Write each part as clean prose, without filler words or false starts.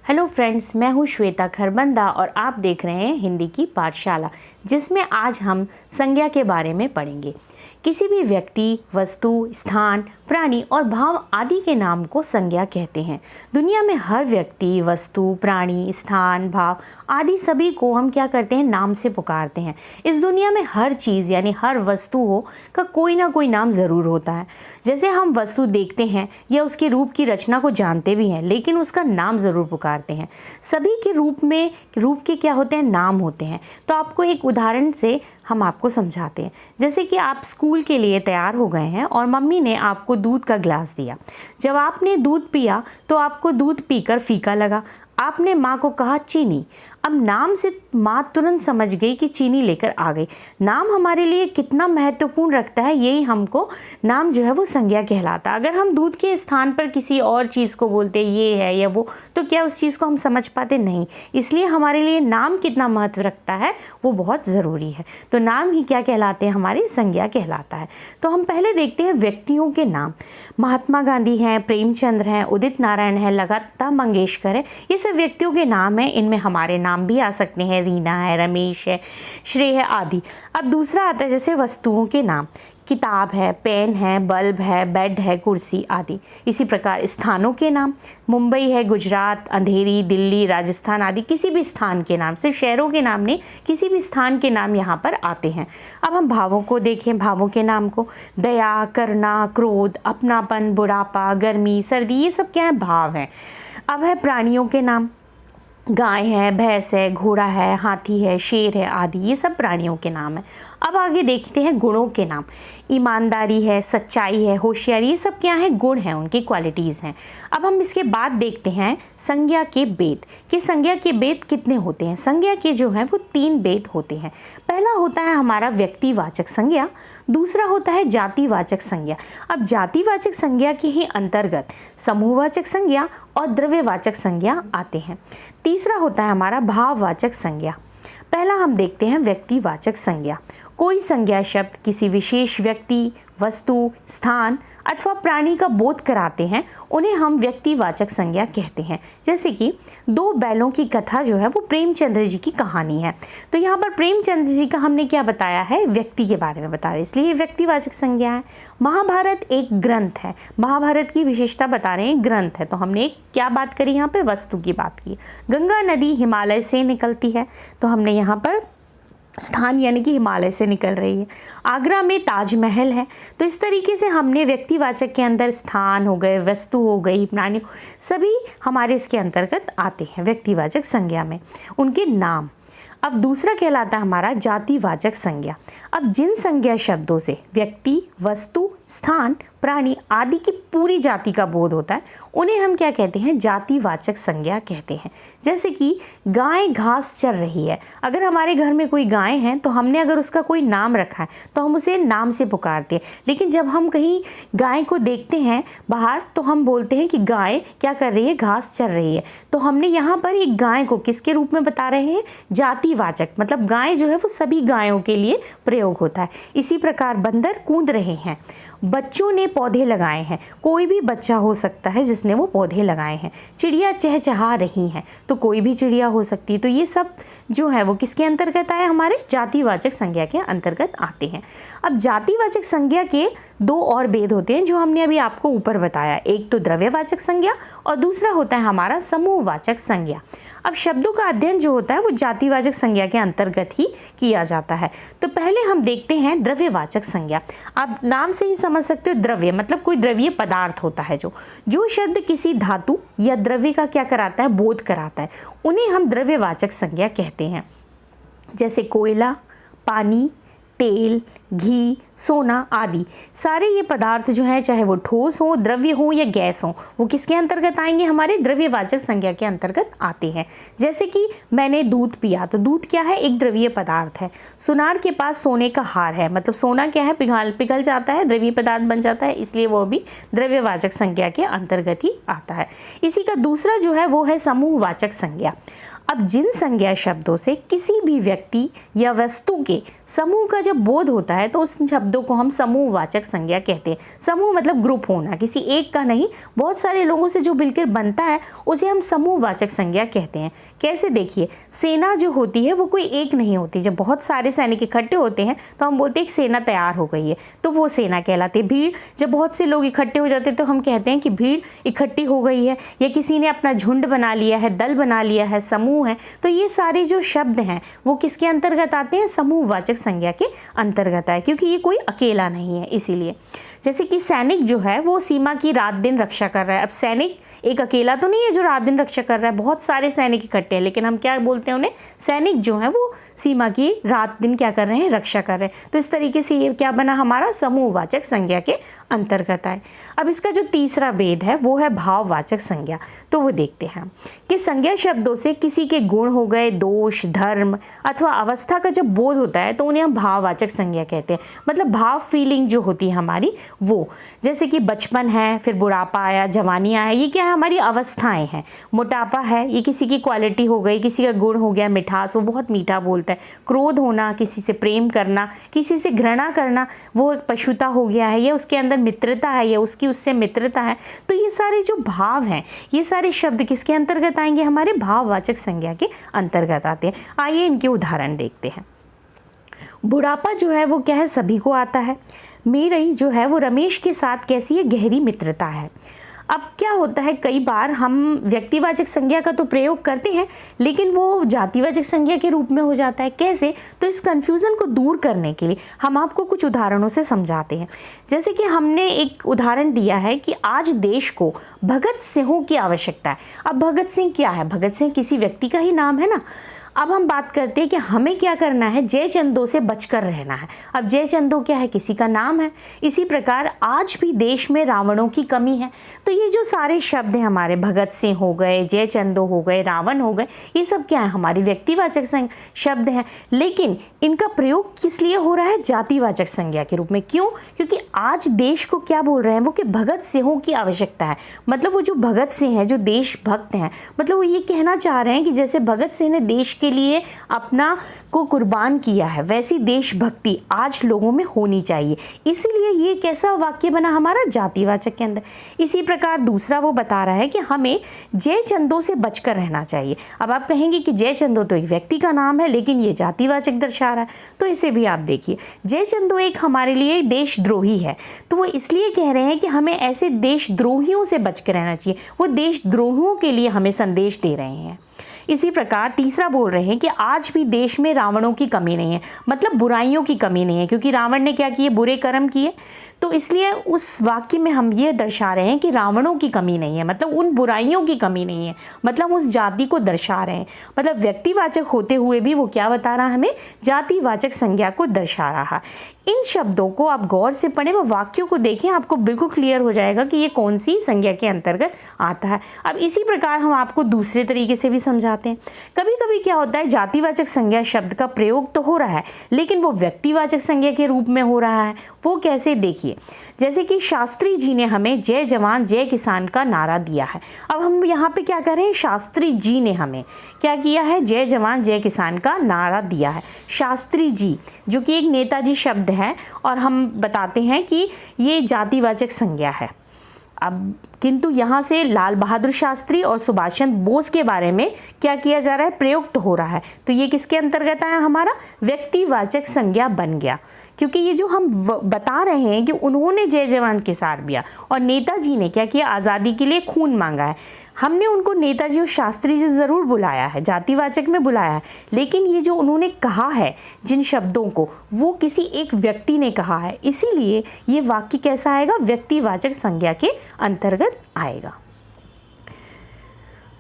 Hello friends, मैं हूँ श्वेता खरबंदा और आप देख रहे हैं हिंदी की पाठशाला, जिसमें आज हम संज्ञा के बारे में पढ़ेंगे। किसी भी व्यक्ति, वस्तु, स्थान, प्राणी और भाव आदि के नाम को संज्ञा कहते हैं। दुनिया में हर व्यक्ति, वस्तु, प्राणी, स्थान, भाव आदि सभी को हम क्या करते हैं, नाम से पुकारते हैं। इस दुनिया में हर चीज़ यानी हर वस्तु हो का कोई ना कोई नाम ज़रूर होता है। जैसे हम वस्तु देखते हैं या उसके रूप की रचना को जानते भी हैं, लेकिन उसका नाम ज़रूर पुकारते हैं। सभी के रूप के क्या होते हैं, नाम होते हैं। तो आपको एक उदाहरण से हम आपको समझाते हैं। जैसे कि आप स्कूल के लिए तैयार हो गए हैं और मम्मी ने आपको दूध का गिलास दिया। जब आपने दूध पिया तो आपको दूध पीकर फीका लगा। आपने माँ को कहा चीनी। अब नाम से माँ तुरंत समझ गई कि चीनी लेकर आ गई। नाम हमारे लिए कितना महत्वपूर्ण रखता है, यही हमको नाम जो है वो संज्ञा कहलाता है। अगर हम दूध के स्थान पर किसी और चीज़ को बोलते ये है या वो, तो क्या उस चीज़ को हम समझ पाते? नहीं। इसलिए हमारे लिए नाम कितना महत्व रखता है वो बहुत ज़रूरी है। तो नाम ही क्या कहलाते हैं, हमारी संज्ञा कहलाता है। तो हम पहले देखते हैं व्यक्तियों के नाम। महात्मा गांधी हैं, प्रेमचंद्र हैं, उदित नारायण हैं, लता मंगेशकर है। ये सब व्यक्तियों के नाम हैं। इनमें हमारे नाम भी आ सकते हैं, रीना है, रमेश है, श्रेय है आदि। अब दूसरा आता है जैसे वस्तुओं के नाम। किताब है, पेन है, बल्ब है, बेड है, कुर्सी आदि। इसी प्रकार स्थानों के नाम, मुंबई है, गुजरात, अंधेरी, दिल्ली, राजस्थान आदि। किसी भी स्थान के नाम, सिर्फ शहरों के नाम नहीं, किसी भी स्थान के नाम यहाँ पर आते हैं। अब हम भावों को देखें, भावों के नाम को। दया, करुणा, क्रोध, अपनापन, बुढ़ापा, गर्मी, सर्दी, ये सब क्या है, भाव हैं। अब है प्राणियों के नाम। गाय है, भैंस है, घोड़ा है, हाथी है, शेर है आदि। ये सब प्राणियों के नाम हैं। अब आगे देखते हैं गुणों के नाम। ईमानदारी है, सच्चाई है, होशियारी, ये सब क्या है, गुण हैं, उनकी क्वालिटीज़ हैं। अब हम इसके बाद देखते हैं संज्ञा के भेद कि संज्ञा के भेद कितने होते हैं। संज्ञा के जो हैं वो 3 भेद होते हैं। पहला होता है हमारा व्यक्तिवाचक संज्ञा, दूसरा होता है जातिवाचक संज्ञा। अब जातिवाचक संज्ञा के ही अंतर्गत समूहवाचक संज्ञा और द्रव्यवाचक संज्ञा आते हैं। तीसरा होता है हमारा भाववाचक संज्ञा। पहला हम देखते हैं व्यक्तिवाचक संज्ञा। कोई संज्ञा शब्द किसी विशेष व्यक्ति, वस्तु, स्थान अथवा प्राणी का बोध कराते हैं, उन्हें हम व्यक्तिवाचक संज्ञा कहते हैं। जैसे कि 2 बैलों की कथा जो है वो प्रेमचंद्र जी की कहानी है। तो यहाँ पर प्रेमचंद्र जी का हमने क्या बताया है, व्यक्ति के बारे में बताया, इसलिए ये व्यक्तिवाचक संज्ञा है। महाभारत एक ग्रंथ है, महाभारत की विशेषता बता रहे हैं, ग्रंथ है। तो हमने क्या बात करी यहाँ पे, वस्तु की बात की। गंगा नदी हिमालय से निकलती है, तो हमने यहाँ पर स्थान यानी कि हिमालय से निकल रही है। आगरा में ताजमहल है। तो इस तरीके से हमने व्यक्तिवाचक के अंदर स्थान हो गए, वस्तु हो गई, प्राणी, सभी हमारे इसके अंतर्गत आते हैं व्यक्तिवाचक संज्ञा में, उनके नाम। अब दूसरा कहलाता है हमारा जातिवाचक संज्ञा। अब जिन संज्ञा शब्दों से व्यक्ति, वस्तु, स्थान, प्राणी आदि की पूरी जाति का बोध होता है, उन्हें हम क्या कहते हैं, जातिवाचक संज्ञा कहते हैं। जैसे कि गाय घास चर रही है। अगर हमारे घर में कोई गाय है तो हमने अगर उसका कोई नाम रखा है तो हम उसे नाम से पुकारते हैं। लेकिन जब हम कहीं गाय को देखते हैं बाहर तो हम बोलते हैं कि गाय क्या कर रही है, घास चर रही है। तो हमने यहाँ पर एक गाय को किसके रूप में बता रहे हैं, जातिवाचक, मतलब गाय जो है वो सभी गायों के लिए प्रयोग होता है। इसी प्रकार बंदर कूद रहे हैं, बच्चों ने पौधे लगाए हैं। कोई भी बच्चा हो सकता है जिसने वो पौधे लगाए हैं। चिड़िया चहचहा रही हैं, तो कोई भी चिड़िया हो सकती है। तो ये सब जो है वो किसके अंतर्गत आए, हमारे जातिवाचक संज्ञा के अंतर्गत आते हैं। अब जातिवाचक संज्ञा के 2 और भेद होते हैं जो हमने अभी आपको ऊपर बताया। एक तो द्रव्यवाचक संज्ञा और दूसरा होता है हमारा समूहवाचक संज्ञा। अब शब्दों का अध्ययन जो होता है वो जातिवाचक संज्ञा के अंतर्गत ही किया जाता है। तो पहले हम देखते हैं द्रव्यवाचक संज्ञा। आप नाम से ही समझ सकते हो, द्रव्य मतलब कोई द्रव्य पदार्थ होता है। जो शब्द किसी धातु या द्रव्य का क्या कराता है, बोध कराता है, उन्हें हम द्रव्यवाचक संज्ञा कहते हैं। जैसे कोयला, पानी, तेल, घी, सोना आदि सारे ये पदार्थ जो हैं, चाहे वो ठोस हो, द्रव्य हो या गैस हो, वो किसके अंतर्गत आएंगे, हमारे द्रव्यवाचक संज्ञा के अंतर्गत आते हैं। जैसे कि मैंने दूध पिया, तो दूध क्या है, एक द्रव्य पदार्थ है। सुनार के पास सोने का हार है, मतलब सोना क्या है, पिघल जाता है, द्रव्य पदार्थ बन जाता है, इसलिए वो भी द्रव्यवाचक संज्ञा के अंतर्गत ही आता है। इसी का दूसरा जो है वो है समूहवाचक संज्ञा। अब जिन संज्ञा शब्दों से किसी भी व्यक्ति या वस्तु के समूह का जब बोध होता है तो उस शब्दों को हम समूहवाचक संज्ञा कहते हैं। समूह मतलब ग्रुप होना, किसी एक का नहीं, बहुत सारे लोगों से जो मिलकर बनता है उसे हम समूहवाचक संज्ञा कहते हैं। कैसे, देखिए, सेना जो होती है वो कोई एक नहीं होती। जब बहुत सारे सैनिक इकट्ठे होते हैं तो हम बोलते हैं एक सेना तैयार हो गई है, तो वो सेना कहलाती है। भीड़, जब बहुत से लोग इकट्ठे हो जाते हैं तो हम कहते हैं कि भीड़ इकट्ठी हो गई है, या किसी ने अपना झुंड बना लिया है, दल बना लिया है, समूह है। तो ये सारे जो शब्द हैं वो किसके अंतर्गत आते हैं? समूहवाचक संज्ञा के अंतर्गत आए, क्योंकि ये कोई अकेला नहीं है इसीलिए। जैसे कि सैनिक जो है वो सीमा की रात दिन रक्षा कर रहा है। अब सैनिक एक अकेला तो नहीं है जो रात दिन रक्षा कर रहा है, बहुत सारे सैनिक इकट्ठे हैं, लेकिन हम क्या बोलते हैं उन्हें? सैनिक जो है वो सीमा की रात दिन क्या कर रहे हैं? रक्षा कर रहे हैं। तो इस तरीके से ये क्या बना हमारा? समूहवाचक संज्ञा के अंतर्गत आए। अब इसका जो तीसरा भेद है वो है भाववाचक संज्ञा। तो वो देखते हैं कि संज्ञा शब्दों से किसी के गुण हो गए, दोष, धर्म अथवा अवस्था का जब बोध होता है तो उन्हें हम भाववाचक संज्ञा कहते हैं। मतलब भाव, फीलिंग जो होती है हमारी वो, जैसे कि बचपन है, फिर बुढ़ापा आया, जवानी आया, ये क्या है? हमारी अवस्थाएं हैं। मोटापा है, ये किसी की क्वालिटी हो गई, किसी का गुण हो गया, मिठास, वो बहुत मीठा बोलता है। क्रोध होना, किसी से प्रेम करना, किसी से घृणा करना, वो एक पशुता हो गया है, या उसके अंदर मित्रता है, या उसकी उससे मित्रता है। तो ये सारे जो भाव हैं, ये सारे शब्द किसके अंतर्गत आएंगे? हमारे भाववाचक संज्ञा के अंतर्गत आते हैं। आइए इनके उदाहरण देखते हैं। बुढ़ापा जो है वो क्या है? सभी को आता है। मेरी जो है वो रमेश के साथ कैसी है? गहरी मित्रता है। अब क्या होता है, कई बार हम व्यक्तिवाचक संज्ञा का तो प्रयोग करते हैं, लेकिन वो जातिवाचक संज्ञा के रूप में हो जाता है। कैसे? तो इस कन्फ्यूज़न को दूर करने के लिए हम आपको कुछ उदाहरणों से समझाते हैं। जैसे कि हमने एक उदाहरण दिया है कि आज देश को भगत सिंहों की आवश्यकता है। अब भगत सिंह क्या है? भगत सिंह किसी व्यक्ति का ही नाम है ना। अब हम बात करते हैं कि हमें क्या करना है? जय चंदों से बचकर रहना है। अब जय चंदो क्या है? किसी का नाम है। इसी प्रकार आज भी देश में रावणों की कमी है। तो ये जो सारे शब्द हैं हमारे, भगत सिंह हो गए, जय चंदो हो गए, रावण हो गए, ये सब क्या है? हमारी व्यक्तिवाचक शब्द हैं। लेकिन इनका प्रयोग किस लिए हो रहा है? जातिवाचक संज्ञा के रूप में। क्यों? क्योंकि आज देश को क्या बोल रहे हैं वो कि भगत सिंहों की आवश्यकता है। मतलब वो जो भगत सिंह है, जो देशभक्त हैं, मतलब वो ये कहना चाह रहे हैं कि जैसे भगत सिंह ने देश के लिए अपना को कुर्बान किया है, वैसी देशभक्ति आज लोगों में होनी चाहिए। इसीलिए ये कैसा वाक्य बना हमारा? जातिवाचक के अंदर। इसी प्रकार दूसरा वो बता रहा है कि हमें जय चंदों से बचकर रहना चाहिए। अब आप कहेंगे कि जय चंदो तो एक व्यक्ति का नाम है, लेकिन ये जातिवाचक दर्शा रहा है। तो इसे भी आप देखिए, जय चंदो एक हमारे लिए देशद्रोही है, तो वो इसलिए कह रहे हैं कि हमें ऐसे देशद्रोहियों से बचकर रहना चाहिए। वो देशद्रोहियों के लिए हमें संदेश दे रहे हैं। इसी प्रकार तीसरा बोल रहे हैं कि आज भी देश में रावणों की कमी नहीं है, मतलब बुराइयों की कमी नहीं है, क्योंकि रावण ने क्या किए? बुरे कर्म किए। तो इसलिए उस वाक्य में हम ये दर्शा रहे हैं कि रावणों की कमी नहीं है, मतलब उन बुराइयों की कमी नहीं है, मतलब उस जाति को दर्शा रहे हैं। मतलब व्यक्तिवाचक होते हुए भी वो क्या बता रहा है? हमें जातिवाचक संज्ञा को दर्शा रहा। इन शब्दों को आप गौर से पढ़ें व वाक्यों को देखें, आपको बिल्कुल क्लियर हो जाएगा कि ये कौन सी संज्ञा के अंतर्गत आता है। अब इसी प्रकार हम आपको दूसरे तरीके से भी समझाते हैं। कभी कभी क्या होता है, जातिवाचक संज्ञा शब्द का प्रयोग तो हो रहा है, लेकिन वो व्यक्तिवाचक संज्ञा के रूप में हो रहा है। वो कैसे? देखिए, जैसे कि शास्त्री जी ने हमें जय जवान जय किसान का नारा दिया है। अब हम यहाँ पे क्या कर रहे हैं? शास्त्री जी ने हमें क्या किया है? जय जवान जय किसान का नारा दिया है। शास्त्री जी जो कि एक नेताजी शब्द है, और हम बताते हैं कि ये जातिवाचक संज्ञा है। अब किंतु यहाँ से लाल बहादुर शास्त्री और सुभाष चंद्र बोस के बारे में क्या किया जा रहा है? प्रयुक्त हो रहा है। तो ये किसके अंतर्गत आया? हमारा व्यक्तिवाचक संज्ञा बन गया, क्योंकि ये जो हम बता रहे हैं कि उन्होंने जय जवान किसान दिया, और नेताजी ने क्या किया? आज़ादी के लिए खून मांगा है। हमने उनको नेताजी और शास्त्री जी ज़रूर बुलाया है, जातिवाचक में बुलाया है, लेकिन ये जो उन्होंने कहा है जिन शब्दों को, वो किसी एक व्यक्ति ने कहा है। इसीलिए ये वाक्य कैसा आएगा? व्यक्तिवाचक संज्ञा के अंतर्गत आएगा।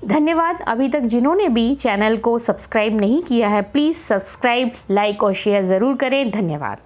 धन्यवाद। अभी तक जिन्होंने भी चैनल को सब्सक्राइब नहीं किया है, प्लीज़ सब्सक्राइब, लाइक और शेयर ज़रूर करें। धन्यवाद।